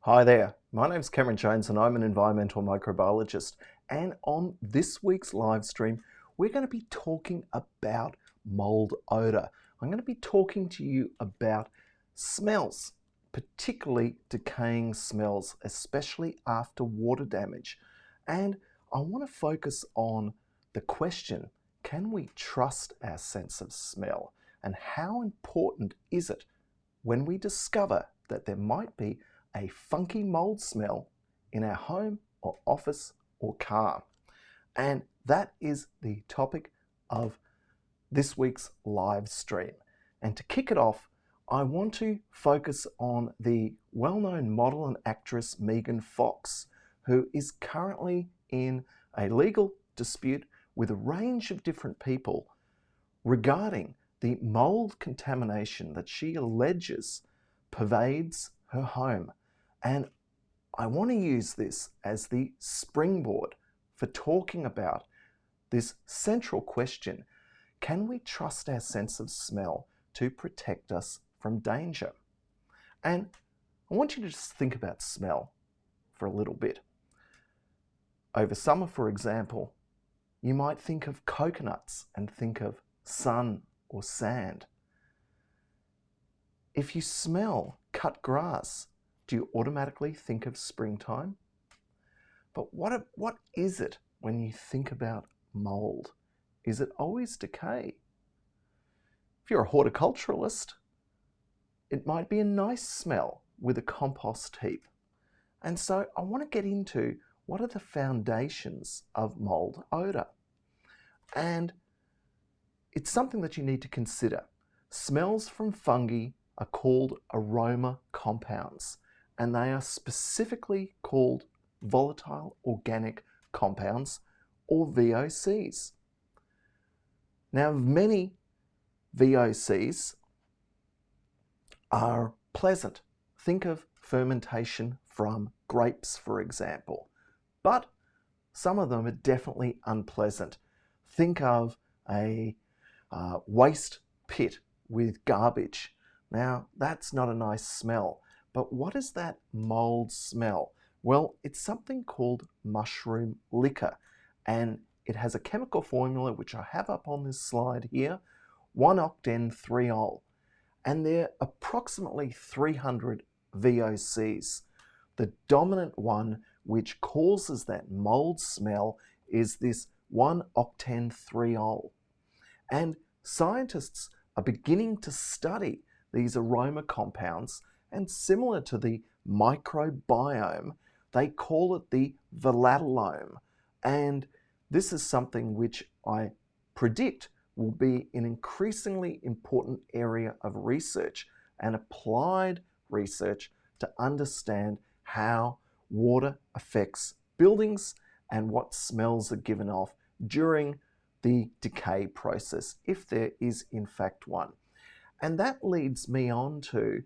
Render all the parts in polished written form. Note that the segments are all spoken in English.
Hi there, my name's Cameron Jones and I'm an environmental microbiologist, and on this week's live stream we're going to be talking about mold odour. I'm going to be talking to you about smells, particularly decaying smells, especially after water damage. And I want to focus on the question, can we trust our sense of smell, and how important is it when we discover that there might be a funky mold smell in our home or office or car. And that is the topic of this week's live stream. And to kick it off, I want to focus on the well-known model and actress Megan Fox, who is currently in a legal dispute with a range of different people regarding the mold contamination that she alleges pervades her home. And I want to use this as the springboard for talking about this central question: can we trust our sense of smell to protect us from danger? And I want you to just think about smell for a little bit. Over summer, for example, you might think of coconuts and think of sun or sand. If you smell cut grass, do you automatically think of springtime? But what is it when you think about mold? Is it always decay? If you're a horticulturalist, it might be a nice smell with a compost heap. And so I want to get into what are the foundations of mold odour. And it's something that you need to consider. Smells from fungi are called aroma compounds, and they are specifically called volatile organic compounds, or VOCs. Now, many VOCs are pleasant. Think of fermentation from grapes, for example. But some of them are definitely unpleasant. Think of a waste pit with garbage. Now, that's not a nice smell. But what is that mold smell? Well, it's something called mushroom liquor, and it has a chemical formula which I have up on this slide here, 1-octen-3-ol, and there are approximately 300 VOCs. The dominant one which causes that mold smell is this 1-octen-3-ol. And scientists are beginning to study these aroma compounds, and similar to the microbiome, they call it the volatilome. And this is something which I predict will be an increasingly important area of research and applied research to understand how water affects buildings and what smells are given off during the decay process, if there is in fact one. And that leads me on to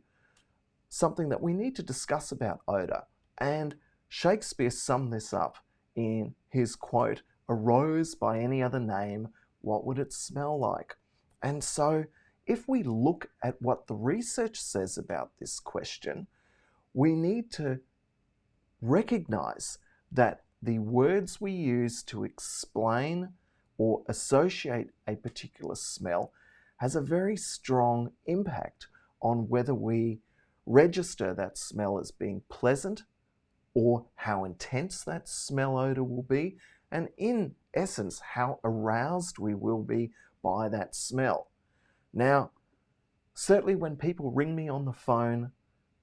something that we need to discuss about odour. And Shakespeare summed this up in his quote, "A rose by any other name, what would it smell like?" And so if we look at what the research says about this question, we need to recognize that the words we use to explain or associate a particular smell has a very strong impact on whether we register that smell as being pleasant or how intense that smell odor will be, and in essence, how aroused we will be by that smell. Now, certainly when people ring me on the phone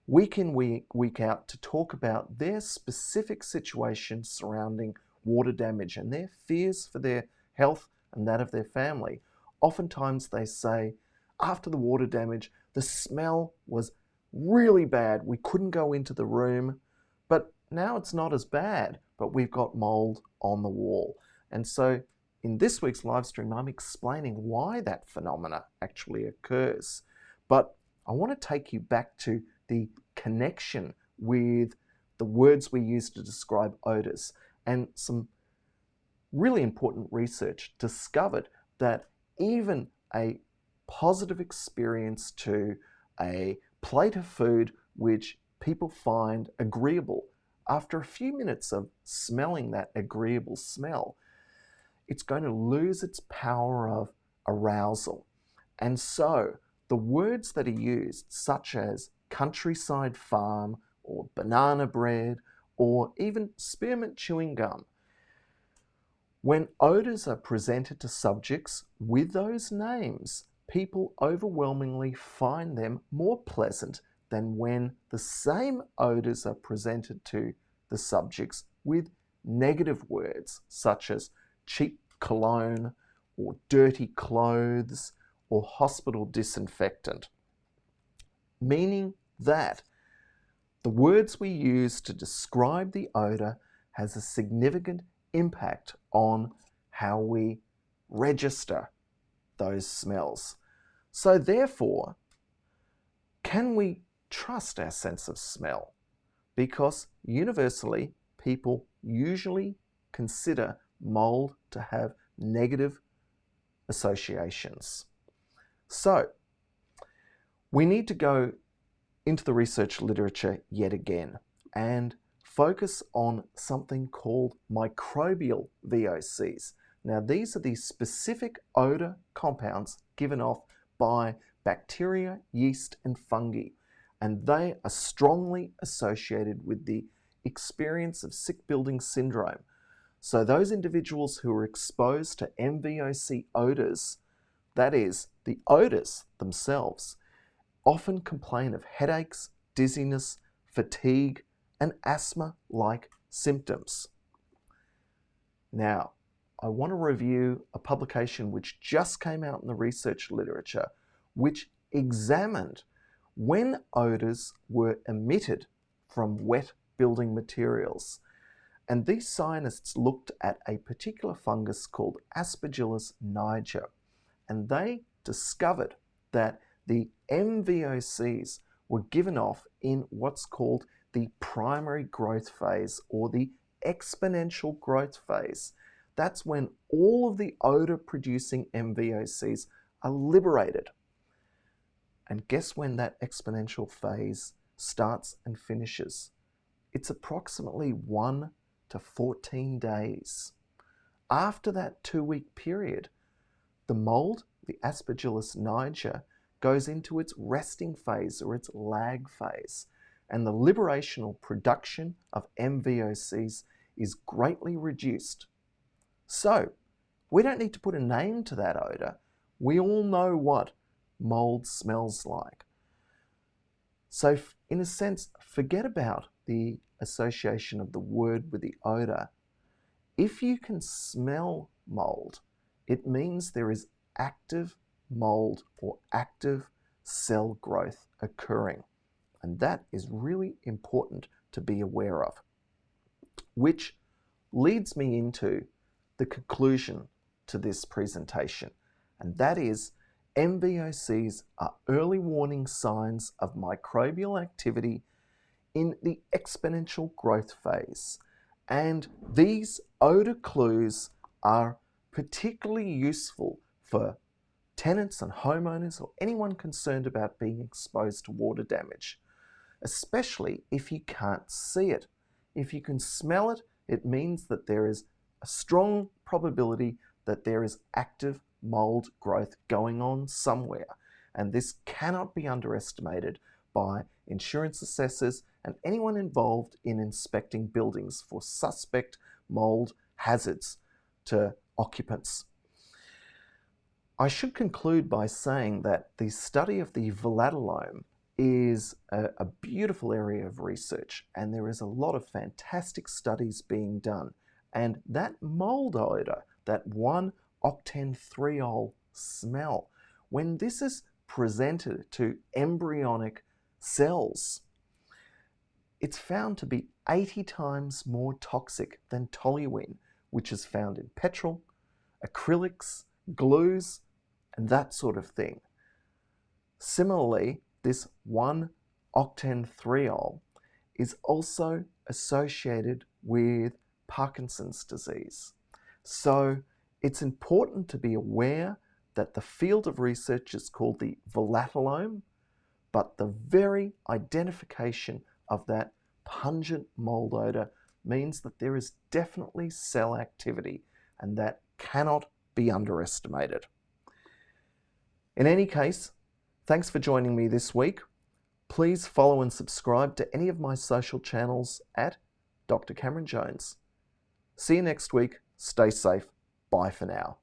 week in, week out to talk about their specific situation surrounding water damage and their fears for their health and that of their family, oftentimes they say, after the water damage, the smell was really bad. We couldn't go into the room, but now it's not as bad, but we've got mold on the wall. And so in this week's live stream, I'm explaining why that phenomena actually occurs. But I want to take you back to the connection with the words we use to describe odors. And some really important research discovered that even a positive experience to a plate of food which people find agreeable. After a few minutes of smelling that agreeable smell, it's going to lose its power of arousal. And so the words that are used, such as countryside farm or banana bread or even spearmint chewing gum, when odours are presented to subjects with those names, people overwhelmingly find them more pleasant than when the same odours are presented to the subjects with negative words such as cheap cologne or dirty clothes or hospital disinfectant. Meaning that the words we use to describe the odour has a significant impact on how we register those smells. So therefore, can we trust our sense of smell? Because universally, people usually consider mould to have negative associations. So we need to go into the research literature yet again and focus on something called microbial VOCs. Now, these are the specific odour compounds given off by bacteria, yeast, and fungi, and they are strongly associated with the experience of sick building syndrome. So those individuals who are exposed to MVOC odours, that is, the odours themselves, often complain of headaches, dizziness, fatigue, and asthma-like symptoms. Now, I want to review a publication which just came out in the research literature, which examined when odours were emitted from wet building materials. And these scientists looked at a particular fungus called Aspergillus niger, and they discovered that the MVOCs were given off in what's called the primary growth phase or the exponential growth phase. That's when all of the odour-producing MVOCs are liberated. And guess when that exponential phase starts and finishes? It's approximately 1 to 14 days. After that 2-week period, the mould, the Aspergillus niger, goes into its resting phase or its lag phase, and the liberation or production of MVOCs is greatly reduced. So, we don't need to put a name to that odour. We all know what mould smells like. So, in a sense, forget about the association of the word with the odour. If you can smell mould, it means there is active mould or active cell growth occurring. And that is really important to be aware of. Which leads me into the conclusion to this presentation, and that is MVOCs are early warning signs of microbial activity in the exponential growth phase, and these odour clues are particularly useful for tenants and homeowners or anyone concerned about being exposed to water damage, especially if you can't see it. If you can smell it, it means that there is a strong probability that there is active mould growth going on somewhere, and this cannot be underestimated by insurance assessors and anyone involved in inspecting buildings for suspect mould hazards to occupants. I should conclude by saying that the study of the volatilome is a beautiful area of research, and there is a lot of fantastic studies being done. And that mould odour, that 1-octentriol smell, when this is presented to embryonic cells, it's found to be 80 times more toxic than toluene, which is found in petrol, acrylics, glues, and that sort of thing. Similarly, this 1-octentriol is also associated with Parkinson's disease. So it's important to be aware that the field of research is called the volatilome, but the very identification of that pungent mould odour means that there is definitely cell activity, and that cannot be underestimated. In any case, thanks for joining me this week. Please follow and subscribe to any of my social channels at Dr. Cameron Jones. See you next week. Stay safe. Bye for now.